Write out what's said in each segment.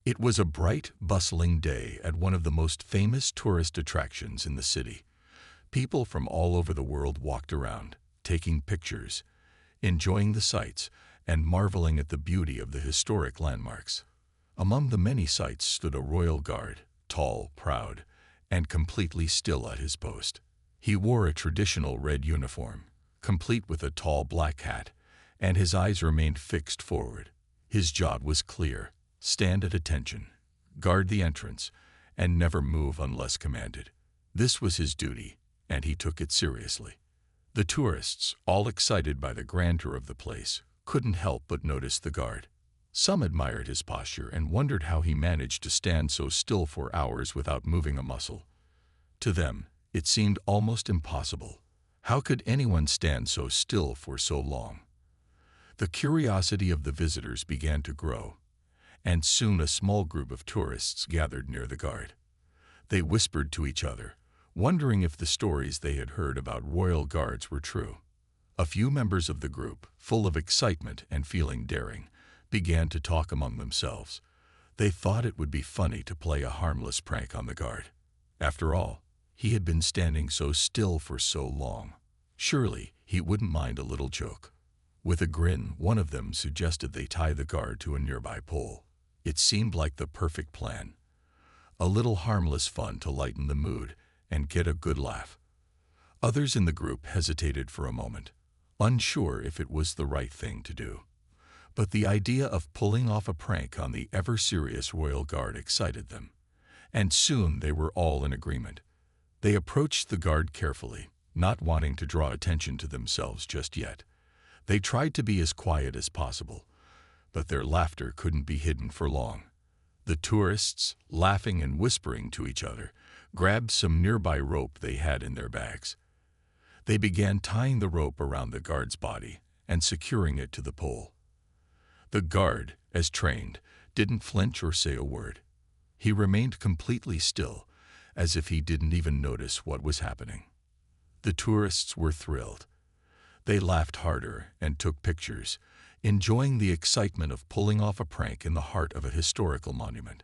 It was a bright, bustling day at one of the most famous tourist attractions in the city. People from all over the world walked around, taking pictures, enjoying the sights, and marveling at the beauty of the historic landmarks. Among the many sights stood a royal guard, tall, proud, and completely still at his post. He wore a traditional red uniform, complete with a tall black hat, and his eyes remained fixed forward. His job was clear: stand at attention, guard the entrance, and never move unless commanded. This was his duty, and he took it seriously. The tourists, all excited by the grandeur of the place, couldn't help but notice the guard. Some admired his posture and wondered how he managed to stand so still for hours without moving a muscle. To them, it seemed almost impossible. How could anyone stand so still for so long? The curiosity of the visitors began to grow, and soon a small group of tourists gathered near the guard. They whispered to each other, wondering if the stories they had heard about royal guards were true. A few members of the group, full of excitement and feeling daring, began to talk among themselves. They thought it would be funny to play a harmless prank on the guard. After all, he had been standing so still for so long. Surely he wouldn't mind a little joke. With a grin, one of them suggested they tie the guard to a nearby pole. It seemed like the perfect plan. A little harmless fun to lighten the mood and get a good laugh. Others in the group hesitated for a moment, unsure if it was the right thing to do. But the idea of pulling off a prank on the ever-serious royal guard excited them, and soon they were all in agreement. They approached the guard carefully, not wanting to draw attention to themselves just yet. They tried to be as quiet as possible, but their laughter couldn't be hidden for long. The tourists, laughing and whispering to each other, grabbed some nearby rope they had in their bags. They began tying the rope around the guard's body and securing it to the pole. The guard, as trained, didn't flinch or say a word. He remained completely still, as if he didn't even notice what was happening. The tourists were thrilled. They laughed harder and took pictures, enjoying the excitement of pulling off a prank in the heart of a historical monument.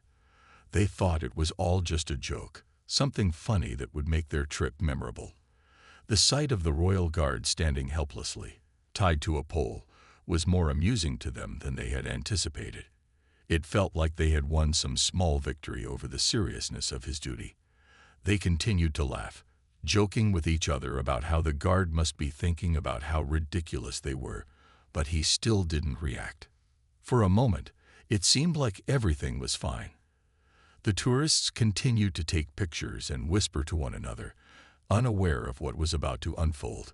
They thought it was all just a joke, something funny that would make their trip memorable. The sight of the royal guard standing helplessly, tied to a pole, was more amusing to them than they had anticipated. It felt like they had won some small victory over the seriousness of his duty. They continued to laugh, joking with each other about how the guard must be thinking about how ridiculous they were, but he still didn't react. For a moment, it seemed like everything was fine. The tourists continued to take pictures and whisper to one another, unaware of what was about to unfold.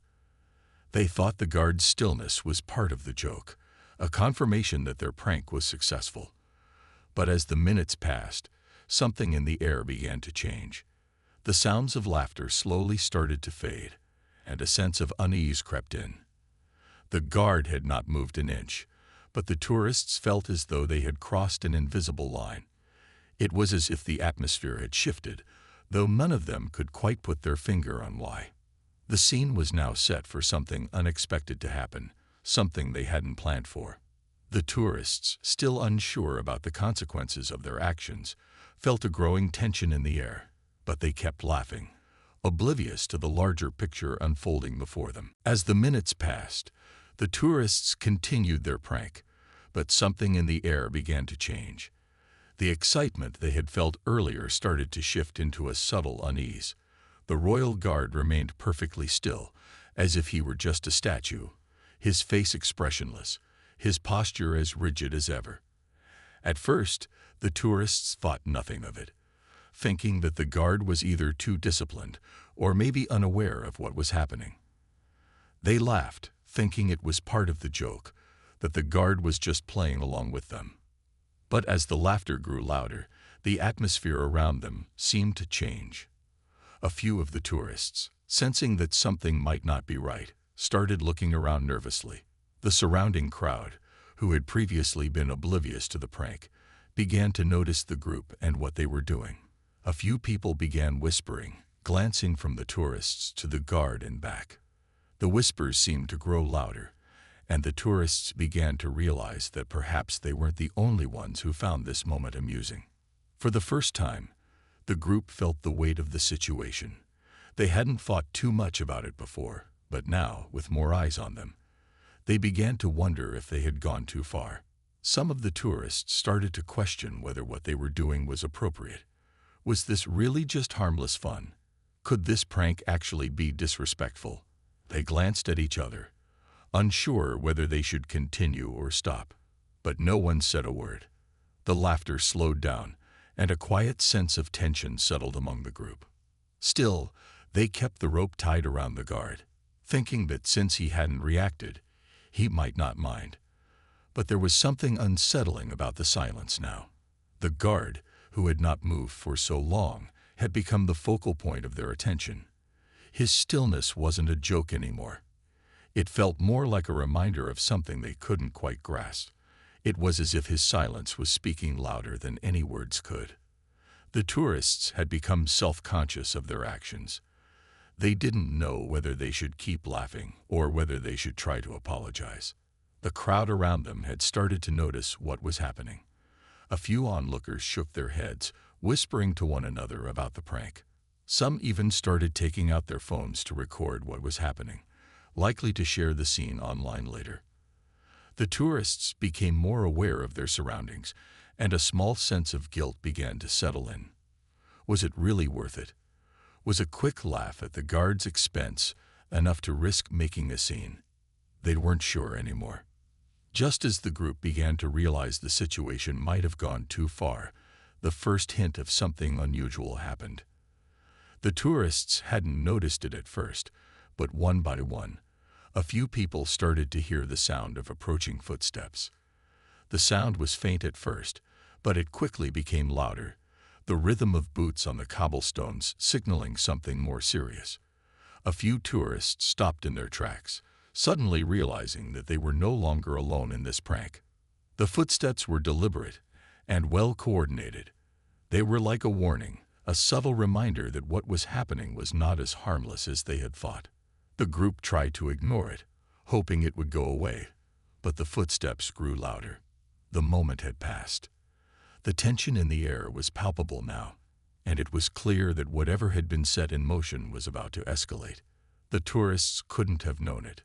They thought the guard's stillness was part of the joke, a confirmation that their prank was successful. But as the minutes passed, something in the air began to change. The sounds of laughter slowly started to fade, and a sense of unease crept in. The guard had not moved an inch, but the tourists felt as though they had crossed an invisible line. It was as if the atmosphere had shifted, though none of them could quite put their finger on why. The scene was now set for something unexpected to happen, something they hadn't planned for. The tourists, still unsure about the consequences of their actions, felt a growing tension in the air, but they kept laughing, oblivious to the larger picture unfolding before them. As the minutes passed, the tourists continued their prank, but something in the air began to change. The excitement they had felt earlier started to shift into a subtle unease. The royal guard remained perfectly still, as if he were just a statue, his face expressionless, his posture as rigid as ever. At first, the tourists thought nothing of it, thinking that the guard was either too disciplined or maybe unaware of what was happening. They laughed, thinking it was part of the joke, that the guard was just playing along with them. But as the laughter grew louder, the atmosphere around them seemed to change. A few of the tourists, sensing that something might not be right, started looking around nervously. The surrounding crowd, who had previously been oblivious to the prank, began to notice the group and what they were doing. A few people began whispering, glancing from the tourists to the guard and back. The whispers seemed to grow louder, and the tourists began to realize that perhaps they weren't the only ones who found this moment amusing. For the first time, the group felt the weight of the situation. They hadn't thought too much about it before, but now, with more eyes on them, they began to wonder if they had gone too far. Some of the tourists started to question whether what they were doing was appropriate. Was this really just harmless fun? Could this prank actually be disrespectful? They glanced at each other, unsure whether they should continue or stop. But no one said a word. The laughter slowed down, and a quiet sense of tension settled among the group. Still, they kept the rope tied around the guard, thinking that since he hadn't reacted, he might not mind. But there was something unsettling about the silence now. The guard, who had not moved for so long, had become the focal point of their attention. His stillness wasn't a joke anymore. It felt more like a reminder of something they couldn't quite grasp. It was as if his silence was speaking louder than any words could. The tourists had become self-conscious of their actions. They didn't know whether they should keep laughing or whether they should try to apologize. The crowd around them had started to notice what was happening. A few onlookers shook their heads, whispering to one another about the prank. Some even started taking out their phones to record what was happening, likely to share the scene online later. The tourists became more aware of their surroundings, and a small sense of guilt began to settle in. Was it really worth it? Was a quick laugh at the guard's expense enough to risk making a scene? They weren't sure anymore. Just as the group began to realize the situation might have gone too far, the first hint of something unusual happened. The tourists hadn't noticed it at first, but one by one, a few people started to hear the sound of approaching footsteps. The sound was faint at first, but it quickly became louder, the rhythm of boots on the cobblestones signaling something more serious. A few tourists stopped in their tracks, suddenly realizing that they were no longer alone in this prank. The footsteps were deliberate and well coordinated. They were like a warning, a subtle reminder that what was happening was not as harmless as they had thought. The group tried to ignore it, hoping it would go away, but the footsteps grew louder. The moment had passed. The tension in the air was palpable now, and it was clear that whatever had been set in motion was about to escalate. The tourists couldn't have known it,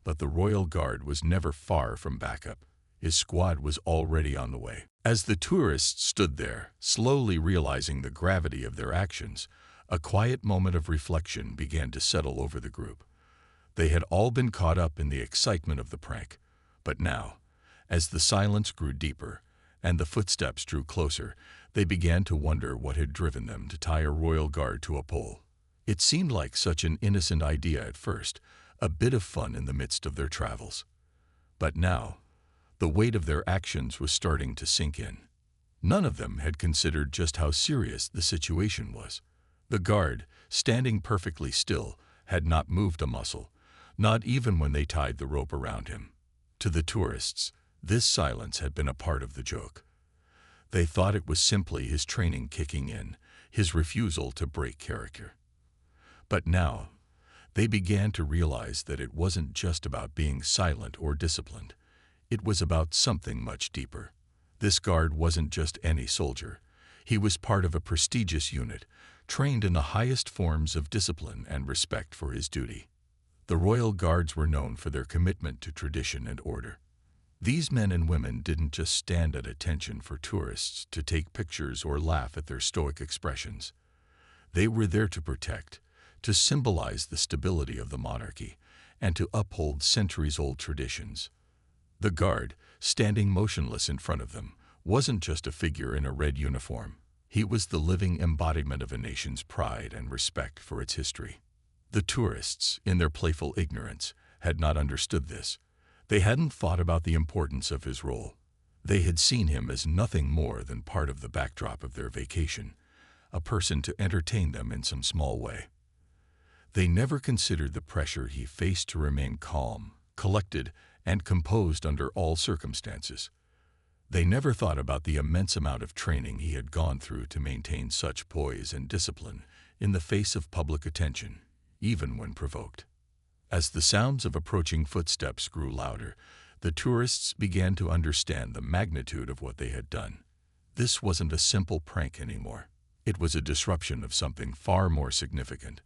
but the Royal Guard was never far from backup. His squad was already on the way. As the tourists stood there, slowly realizing the gravity of their actions, a quiet moment of reflection began to settle over the group. They had all been caught up in the excitement of the prank, but now, as the silence grew deeper and the footsteps drew closer, they began to wonder what had driven them to tie a royal guard to a pole. It seemed like such an innocent idea at first, a bit of fun in the midst of their travels. But now, the weight of their actions was starting to sink in. None of them had considered just how serious the situation was. The guard, standing perfectly still, had not moved a muscle, not even when they tied the rope around him. To the tourists, this silence had been a part of the joke. They thought it was simply his training kicking in, his refusal to break character. But now, they began to realize that it wasn't just about being silent or disciplined. It was about something much deeper. This guard wasn't just any soldier. He was part of a prestigious unit, trained in the highest forms of discipline and respect for his duty. The Royal Guards were known for their commitment to tradition and order. These men and women didn't just stand at attention for tourists to take pictures or laugh at their stoic expressions. They were there to protect, to symbolize the stability of the monarchy, and to uphold centuries-old traditions. The guard, standing motionless in front of them, wasn't just a figure in a red uniform. He was the living embodiment of a nation's pride and respect for its history. The tourists, in their playful ignorance, had not understood this. They hadn't thought about the importance of his role. They had seen him as nothing more than part of the backdrop of their vacation, a person to entertain them in some small way. They never considered the pressure he faced to remain calm, collected, and composed under all circumstances. They never thought about the immense amount of training he had gone through to maintain such poise and discipline in the face of public attention, even when provoked. As the sounds of approaching footsteps grew louder, the tourists began to understand the magnitude of what they had done. This wasn't a simple prank anymore. It was a disruption of something far more significant.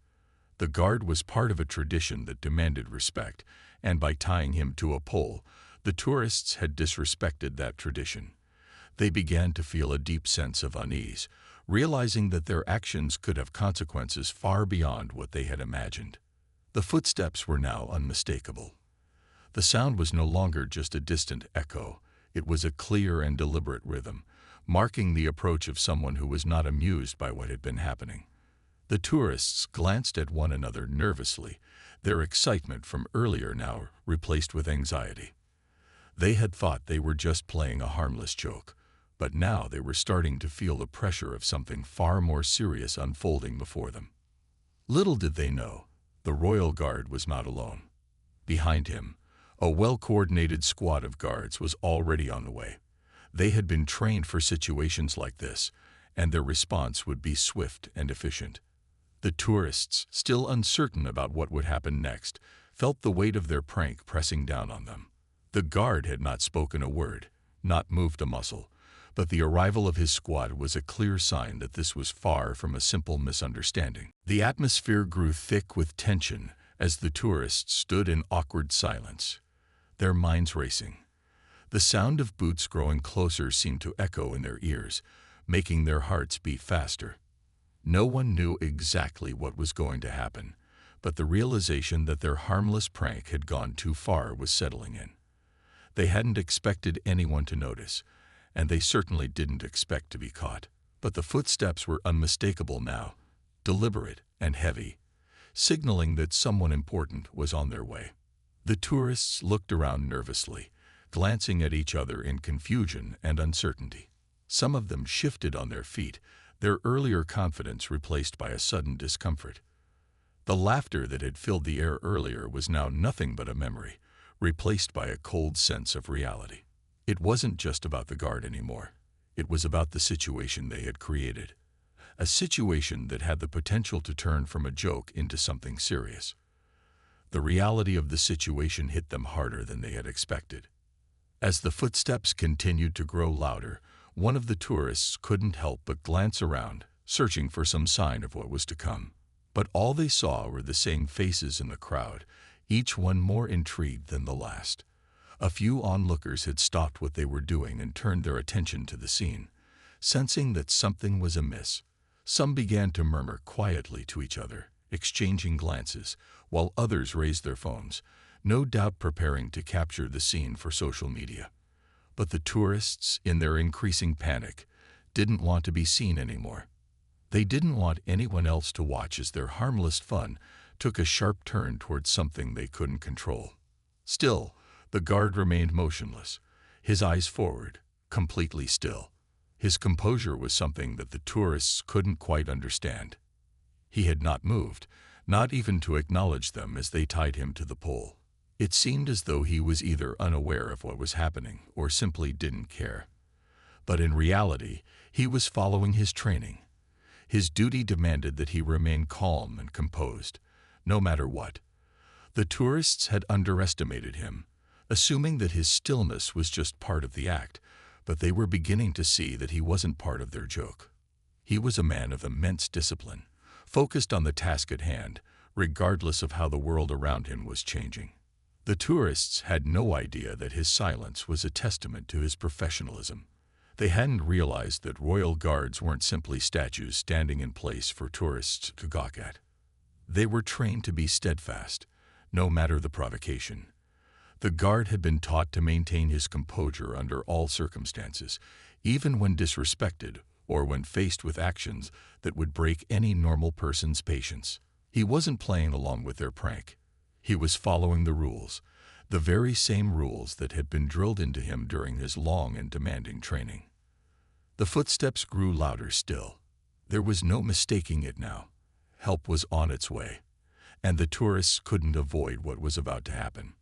The guard was part of a tradition that demanded respect, and by tying him to a pole, the tourists had disrespected that tradition. They began to feel a deep sense of unease, realizing that their actions could have consequences far beyond what they had imagined. The footsteps were now unmistakable. The sound was no longer just a distant echo. It was a clear and deliberate rhythm, marking the approach of someone who was not amused by what had been happening. The tourists glanced at one another nervously, their excitement from earlier now replaced with anxiety. They had thought they were just playing a harmless joke, but now they were starting to feel the pressure of something far more serious unfolding before them. Little did they know, the royal guard was not alone. Behind him, a well-coordinated squad of guards was already on the way. They had been trained for situations like this, and their response would be swift and efficient. The tourists, still uncertain about what would happen next, felt the weight of their prank pressing down on them. The guard had not spoken a word, not moved a muscle, but the arrival of his squad was a clear sign that this was far from a simple misunderstanding. The atmosphere grew thick with tension as the tourists stood in awkward silence, their minds racing. The sound of boots growing closer seemed to echo in their ears, making their hearts beat faster. No one knew exactly what was going to happen, but the realization that their harmless prank had gone too far was settling in. They hadn't expected anyone to notice, and they certainly didn't expect to be caught. But the footsteps were unmistakable now, deliberate and heavy, signaling that someone important was on their way. The tourists looked around nervously, glancing at each other in confusion and uncertainty. Some of them shifted on their feet, their earlier confidence replaced by a sudden discomfort. The laughter that had filled the air earlier was now nothing but a memory, replaced by a cold sense of reality. It wasn't just about the guard anymore. It was about the situation they had created. A situation that had the potential to turn from a joke into something serious. The reality of the situation hit them harder than they had expected. As the footsteps continued to grow louder, one of the tourists couldn't help but glance around, searching for some sign of what was to come. But all they saw were the same faces in the crowd, each one more intrigued than the last. A few onlookers had stopped what they were doing and turned their attention to the scene, sensing that something was amiss. Some began to murmur quietly to each other, exchanging glances, while others raised their phones, no doubt preparing to capture the scene for social media. But the tourists, in their increasing panic, didn't want to be seen anymore. They didn't want anyone else to watch as their harmless fun took a sharp turn towards something they couldn't control. Still, the guard remained motionless, his eyes forward, completely still. His composure was something that the tourists couldn't quite understand. He had not moved, not even to acknowledge them as they tied him to the pole. It seemed as though he was either unaware of what was happening or simply didn't care. But in reality, he was following his training. His duty demanded that he remain calm and composed, no matter what. The tourists had underestimated him, assuming that his stillness was just part of the act, but they were beginning to see that he wasn't part of their joke. He was a man of immense discipline, focused on the task at hand, regardless of how the world around him was changing. The tourists had no idea that his silence was a testament to his professionalism. They hadn't realized that royal guards weren't simply statues standing in place for tourists to gawk at. They were trained to be steadfast, no matter the provocation. The guard had been taught to maintain his composure under all circumstances, even when disrespected or when faced with actions that would break any normal person's patience. He wasn't playing along with their prank. He was following the rules, the very same rules that had been drilled into him during his long and demanding training. The footsteps grew louder still. There was no mistaking it now. Help was on its way, and the tourists couldn't avoid what was about to happen.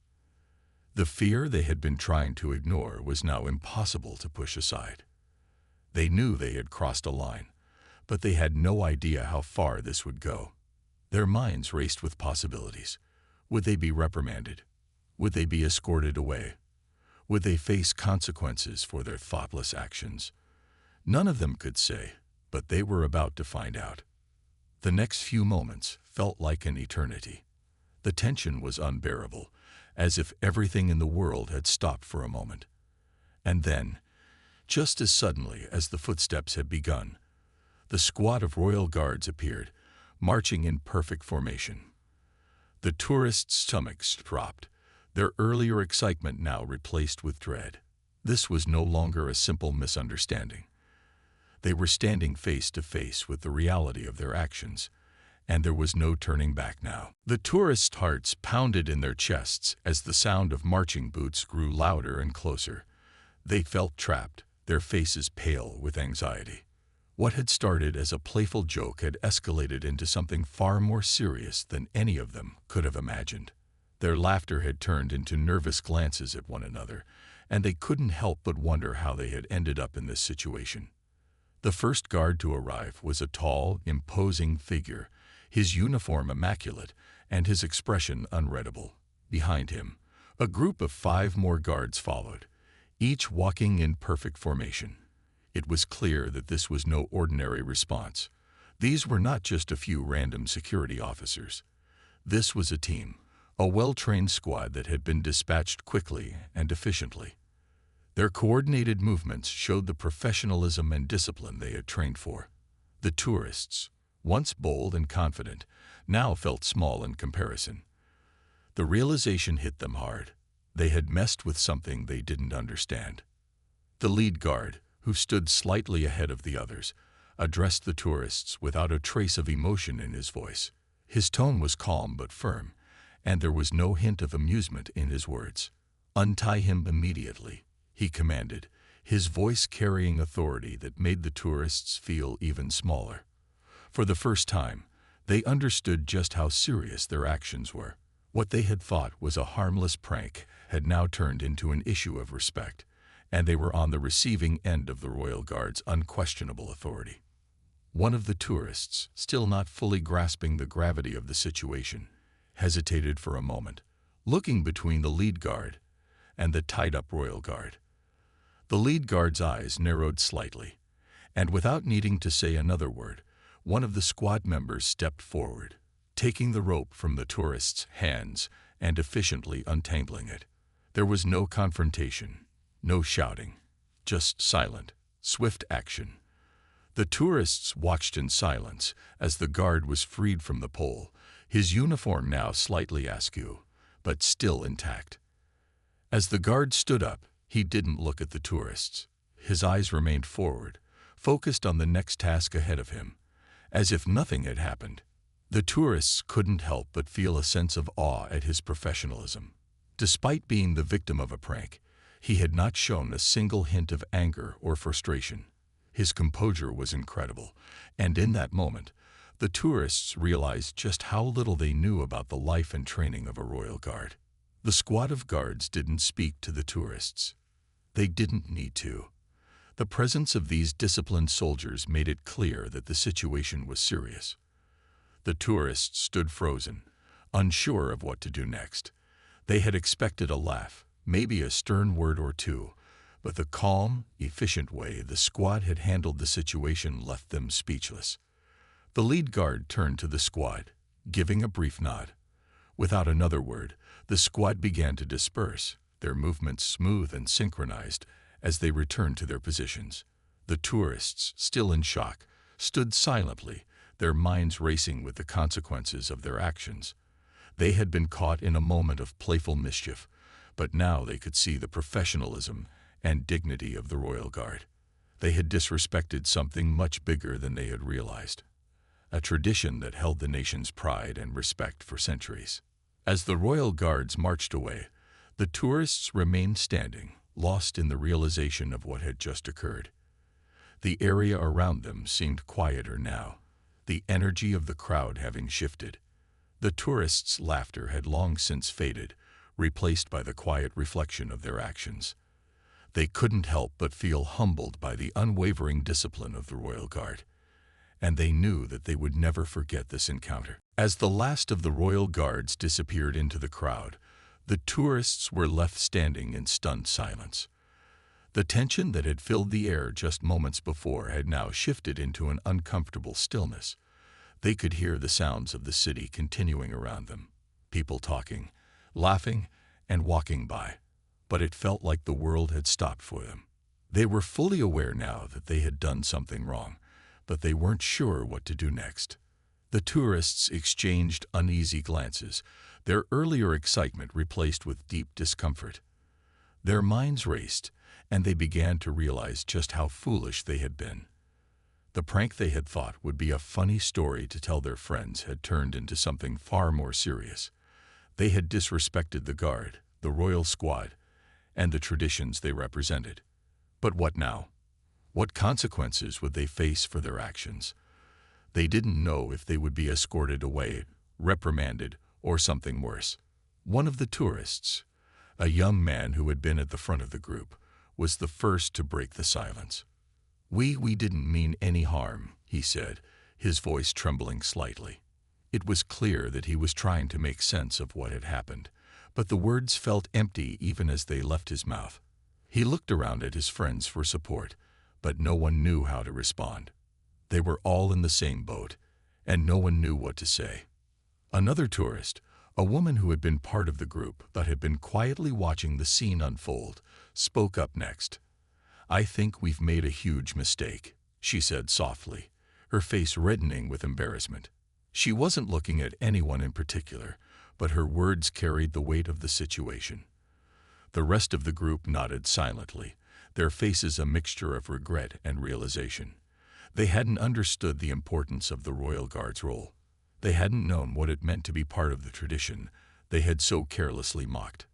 The fear they had been trying to ignore was now impossible to push aside. They knew they had crossed a line, but they had no idea how far this would go. Their minds raced with possibilities. Would they be reprimanded? Would they be escorted away? Would they face consequences for their thoughtless actions? None of them could say, but they were about to find out. The next few moments felt like an eternity. The tension was unbearable, as if everything in the world had stopped for a moment. And then, just as suddenly as the footsteps had begun, the squad of royal guards appeared, marching in perfect formation. The tourists' stomachs dropped, their earlier excitement now replaced with dread. This was no longer a simple misunderstanding. They were standing face to face with the reality of their actions, and there was no turning back now. The tourists' hearts pounded in their chests as the sound of marching boots grew louder and closer. They felt trapped, their faces pale with anxiety. What had started as a playful joke had escalated into something far more serious than any of them could have imagined. Their laughter had turned into nervous glances at one another, and they couldn't help but wonder how they had ended up in this situation. The first guard to arrive was a tall, imposing figure, his uniform immaculate and his expression unreadable. Behind him, a group of 5 more guards followed, each walking in perfect formation. It was clear that this was no ordinary response. These were not just a few random security officers. This was a team, a well-trained squad that had been dispatched quickly and efficiently. Their coordinated movements showed the professionalism and discipline they had trained for. The tourists, once bold and confident, now felt small in comparison. The realization hit them hard. They had messed with something they didn't understand. The lead guard, who stood slightly ahead of the others, addressed the tourists without a trace of emotion in his voice. His tone was calm but firm, and there was no hint of amusement in his words. "Untie him immediately," he commanded, his voice carrying authority that made the tourists feel even smaller. For the first time, they understood just how serious their actions were. What they had thought was a harmless prank had now turned into an issue of respect, and they were on the receiving end of the Royal Guard's unquestionable authority. One of the tourists, still not fully grasping the gravity of the situation, hesitated for a moment, looking between the lead guard and the tied-up Royal Guard. The lead guard's eyes narrowed slightly, and without needing to say another word, one of the squad members stepped forward, taking the rope from the tourist's hands and efficiently untangling it. There was no confrontation, no shouting, just silent, swift action. The tourists watched in silence as the guard was freed from the pole, his uniform now slightly askew, but still intact. As the guard stood up, he didn't look at the tourists. His eyes remained forward, focused on the next task ahead of him, as if nothing had happened. The tourists couldn't help but feel a sense of awe at his professionalism. Despite being the victim of a prank, he had not shown a single hint of anger or frustration. His composure was incredible, and in that moment, the tourists realized just how little they knew about the life and training of a royal guard. The squad of guards didn't speak to the tourists. They didn't need to. The presence of these disciplined soldiers made it clear that the situation was serious. The tourists stood frozen, unsure of what to do next. They had expected a laugh, maybe a stern word or two, but the calm, efficient way the squad had handled the situation left them speechless. The lead guard turned to the squad, giving a brief nod. Without another word, the squad began to disperse, their movements smooth and synchronized as they returned to their positions. The tourists, still in shock, stood silently, their minds racing with the consequences of their actions. They had been caught in a moment of playful mischief, but now they could see the professionalism and dignity of the Royal Guard. They had disrespected something much bigger than they had realized, a tradition that held the nation's pride and respect for centuries. As the Royal Guards marched away, the tourists remained standing, lost in the realization of what had just occurred. The area around them seemed quieter now, the energy of the crowd having shifted. The tourists' laughter had long since faded, replaced by the quiet reflection of their actions. They couldn't help but feel humbled by the unwavering discipline of the Royal Guard. and they knew that they would never forget this encounter. As the last of the royal guards disappeared into the crowd, the tourists were left standing in stunned silence. The tension that had filled the air just moments before had now shifted into an uncomfortable stillness. They could hear the sounds of the city continuing around them, people talking, laughing, and walking by, but it felt like the world had stopped for them. They were fully aware now that they had done something wrong, but they weren't sure what to do next. The tourists exchanged uneasy glances, their earlier excitement replaced with deep discomfort. Their minds raced, and they began to realize just how foolish they had been. The prank they had thought would be a funny story to tell their friends had turned into something far more serious. They had disrespected the guard, the royal squad, and the traditions they represented. But what now? What consequences would they face for their actions? They didn't know if they would be escorted away, reprimanded, or something worse. One of the tourists, a young man who had been at the front of the group, was the first to break the silence. We didn't mean any harm," he said, his voice trembling slightly. It was clear that he was trying to make sense of what had happened, but the words felt empty even as they left his mouth. He looked around at his friends for support, but no one knew how to respond. They were all in the same boat, and no one knew what to say. Another tourist, a woman who had been part of the group but had been quietly watching the scene unfold, spoke up next. "I think we've made a huge mistake," she said softly, her face reddening with embarrassment. She wasn't looking at anyone in particular, but her words carried the weight of the situation. The rest of the group nodded silently, their faces a mixture of regret and realization. They hadn't understood the importance of the royal guard's role. They hadn't known what it meant to be part of the tradition they had so carelessly mocked.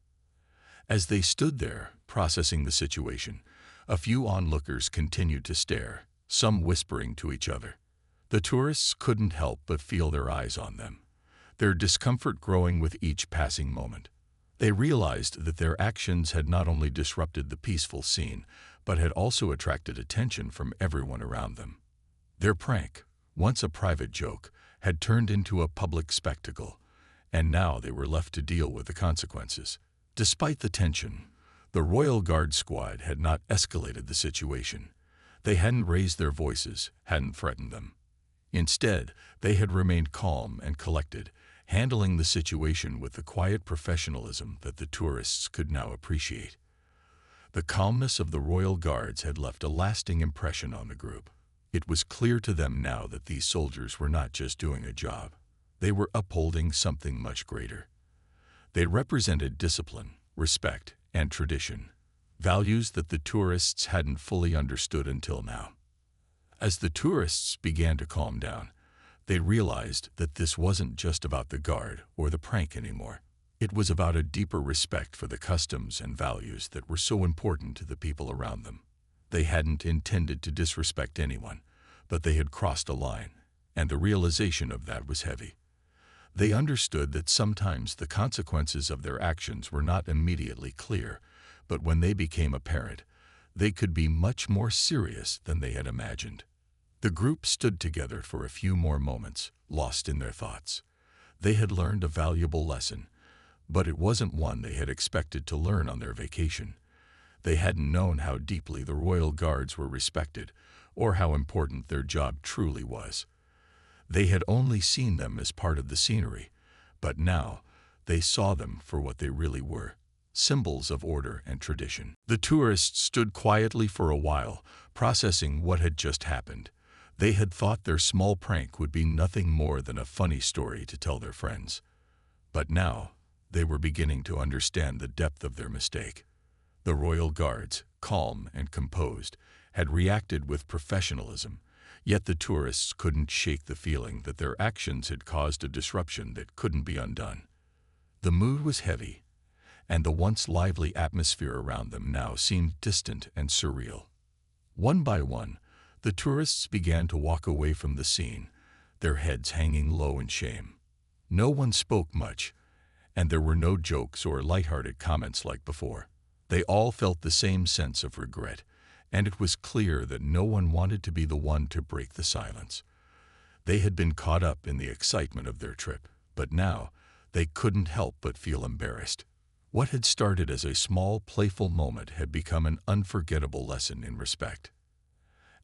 As they stood there, processing the situation, a few onlookers continued to stare, some whispering to each other. The tourists couldn't help but feel their eyes on them, their discomfort growing with each passing moment. They realized that their actions had not only disrupted the peaceful scene, but had also attracted attention from everyone around them. Their prank, once a private joke, had turned into a public spectacle, and now they were left to deal with the consequences. Despite the tension, the Royal Guard squad had not escalated the situation. They hadn't raised their voices, hadn't threatened them. Instead, they had remained calm and collected, handling the situation with the quiet professionalism that the tourists could now appreciate. The calmness of the Royal Guards had left a lasting impression on the group. It was clear to them now that these soldiers were not just doing a job. They were upholding something much greater. They represented discipline, respect, and tradition, values that the tourists hadn't fully understood until now. As the tourists began to calm down, they realized that this wasn't just about the guard or the prank anymore. It was about a deeper respect for the customs and values that were so important to the people around them. They hadn't intended to disrespect anyone, but they had crossed a line, and the realization of that was heavy. They understood that sometimes the consequences of their actions were not immediately clear, but when they became apparent, they could be much more serious than they had imagined. The group stood together for a few more moments, lost in their thoughts. They had learned a valuable lesson, but it wasn't one they had expected to learn on their vacation. They hadn't known how deeply the Royal Guards were respected, or how important their job truly was. They had only seen them as part of the scenery, but now they saw them for what they really were, symbols of order and tradition. The tourists stood quietly for a while, processing what had just happened. They had thought their small prank would be nothing more than a funny story to tell their friends. But now, they were beginning to understand the depth of their mistake. The Royal Guards, calm and composed, had reacted with professionalism, yet the tourists couldn't shake the feeling that their actions had caused a disruption that couldn't be undone. The mood was heavy, and the once lively atmosphere around them now seemed distant and surreal. One by one, the tourists began to walk away from the scene, their heads hanging low in shame. No one spoke much, and there were no jokes or lighthearted comments like before. They all felt the same sense of regret, and it was clear that no one wanted to be the one to break the silence. They had been caught up in the excitement of their trip, but now they couldn't help but feel embarrassed. What had started as a small, playful moment had become an unforgettable lesson in respect.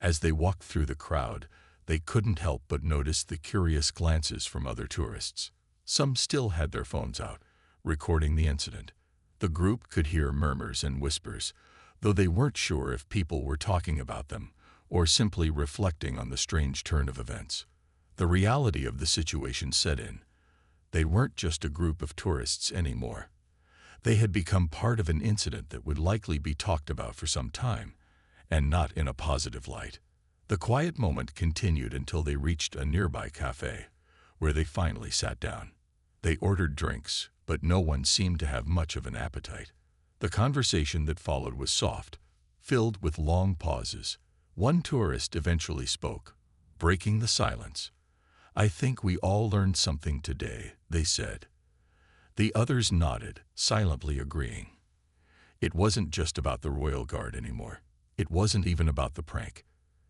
As they walked through the crowd, they couldn't help but notice the curious glances from other tourists. Some still had their phones out, recording the incident. The group could hear murmurs and whispers, though they weren't sure if people were talking about them or simply reflecting on the strange turn of events. The reality of the situation set in. They weren't just a group of tourists anymore. They had become part of an incident that would likely be talked about for some time, and not in a positive light. The quiet moment continued until they reached a nearby cafe, where they finally sat down. They ordered drinks, but no one seemed to have much of an appetite. The conversation that followed was soft, filled with long pauses. One tourist eventually spoke, breaking the silence. "I think we all learned something today," they said. The others nodded, silently agreeing. It wasn't just about the Royal Guard anymore. It wasn't even about the prank.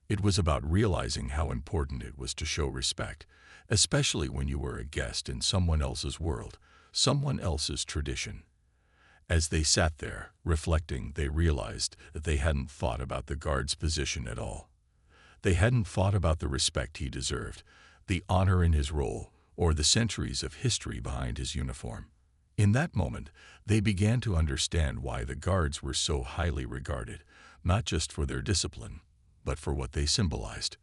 It was about realizing how important it was to show respect, especially when you were a guest in someone else's world, someone else's tradition. As they sat there, reflecting, they realized that they hadn't thought about the guard's position at all. They hadn't thought about the respect he deserved, the honor in his role, or the centuries of history behind his uniform. In that moment, they began to understand why the guards were so highly regarded, not just for their discipline, but for what they symbolized.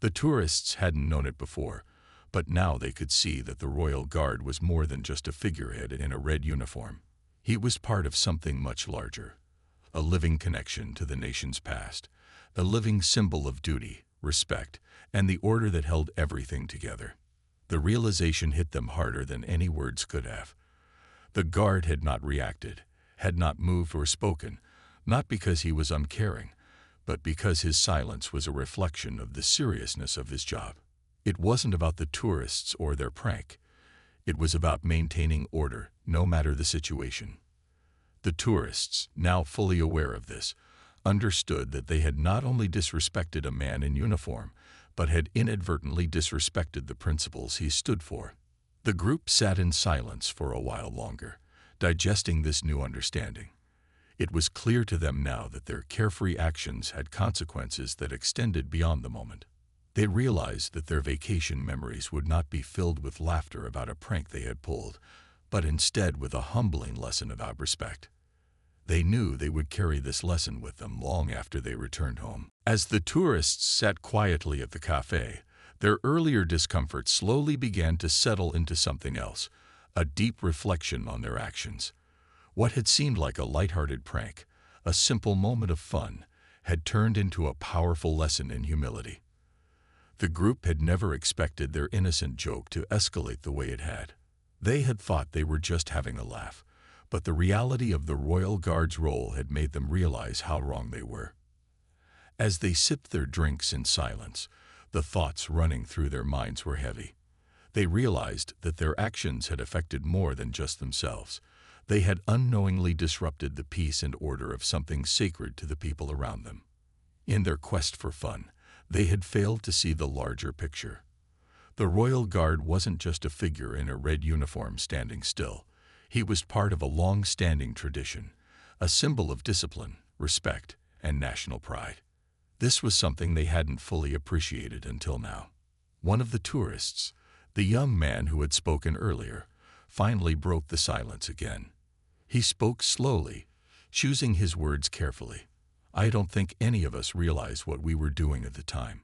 The tourists hadn't known it before, but now they could see that the Royal Guard was more than just a figurehead in a red uniform. He was part of something much larger, a living connection to the nation's past, a living symbol of duty, respect, and the order that held everything together. The realization hit them harder than any words could have. The guard had not reacted, had not moved or spoken, not because he was uncaring, but because his silence was a reflection of the seriousness of his job. It wasn't about the tourists or their prank. It was about maintaining order, no matter the situation. The tourists, now fully aware of this, understood that they had not only disrespected a man in uniform, but had inadvertently disrespected the principles he stood for. The group sat in silence for a while longer, digesting this new understanding. It was clear to them now that their carefree actions had consequences that extended beyond the moment. They realized that their vacation memories would not be filled with laughter about a prank they had pulled, but instead with a humbling lesson about respect. They knew they would carry this lesson with them long after they returned home. As the tourists sat quietly at the cafe, their earlier discomfort slowly began to settle into something else, a deep reflection on their actions. What had seemed like a lighthearted prank, a simple moment of fun, had turned into a powerful lesson in humility. The group had never expected their innocent joke to escalate the way it had. They had thought they were just having a laugh, but the reality of the Royal Guard's role had made them realize how wrong they were. As they sipped their drinks in silence, the thoughts running through their minds were heavy. They realized that their actions had affected more than just themselves. They had unknowingly disrupted the peace and order of something sacred to the people around them. In their quest for fun, they had failed to see the larger picture. The Royal Guard wasn't just a figure in a red uniform standing still. He was part of a long-standing tradition, a symbol of discipline, respect, and national pride. This was something they hadn't fully appreciated until now. One of the tourists, the young man who had spoken earlier, finally broke the silence again. He spoke slowly, choosing his words carefully. "I don't think any of us realized what we were doing at the time.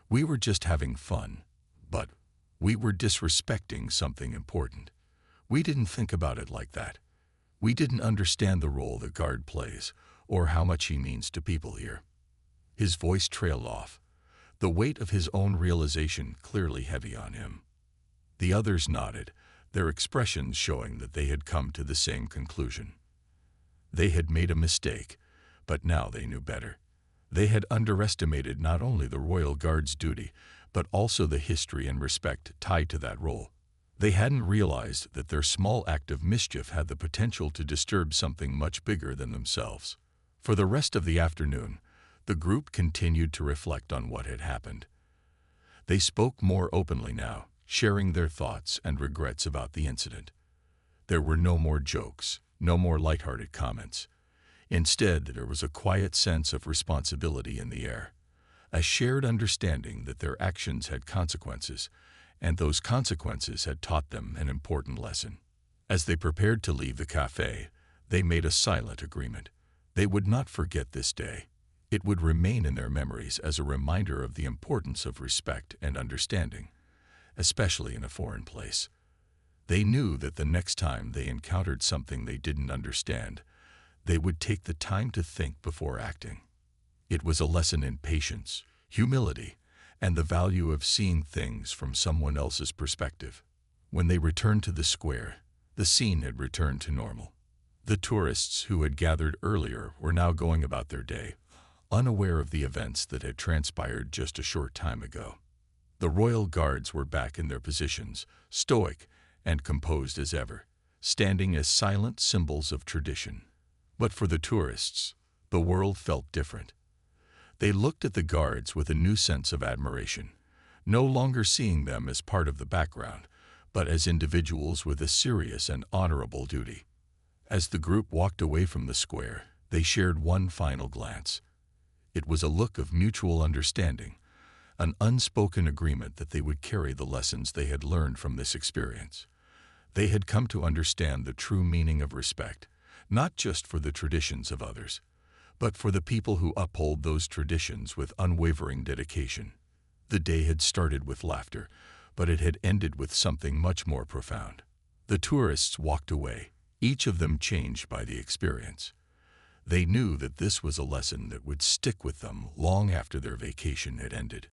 We were just having fun, but we were disrespecting something important. We didn't think about it like that. We didn't understand the role the guard plays or how much he means to people here." His voice trailed off, the weight of his own realization clearly heavy on him. The others nodded, their expressions showing that they had come to the same conclusion. They had made a mistake, but now they knew better. They had underestimated not only the Royal Guard's duty, but also the history and respect tied to that role. They hadn't realized that their small act of mischief had the potential to disturb something much bigger than themselves. For the rest of the afternoon, the group continued to reflect on what had happened. They spoke more openly now, sharing their thoughts and regrets about the incident. There were no more jokes, no more lighthearted comments. Instead, there was a quiet sense of responsibility in the air, a shared understanding that their actions had consequences, and those consequences had taught them an important lesson. As they prepared to leave the cafe, they made a silent agreement. They would not forget this day. It would remain in their memories as a reminder of the importance of respect and understanding, especially in a foreign place. They knew that the next time they encountered something they didn't understand, they would take the time to think before acting. It was a lesson in patience, humility, and the value of seeing things from someone else's perspective. When they returned to the square, the scene had returned to normal. The tourists who had gathered earlier were now going about their day, unaware of the events that had transpired just a short time ago. The royal guards were back in their positions, stoic and composed as ever, standing as silent symbols of tradition. But for the tourists, the world felt different. They looked at the guards with a new sense of admiration, no longer seeing them as part of the background, but as individuals with a serious and honorable duty. As the group walked away from the square, they shared one final glance. It was a look of mutual understanding, an unspoken agreement that they would carry the lessons they had learned from this experience. They had come to understand the true meaning of respect, not just for the traditions of others, but for the people who uphold those traditions with unwavering dedication. The day had started with laughter, but it had ended with something much more profound. The tourists walked away, each of them changed by the experience. They knew that this was a lesson that would stick with them long after their vacation had ended.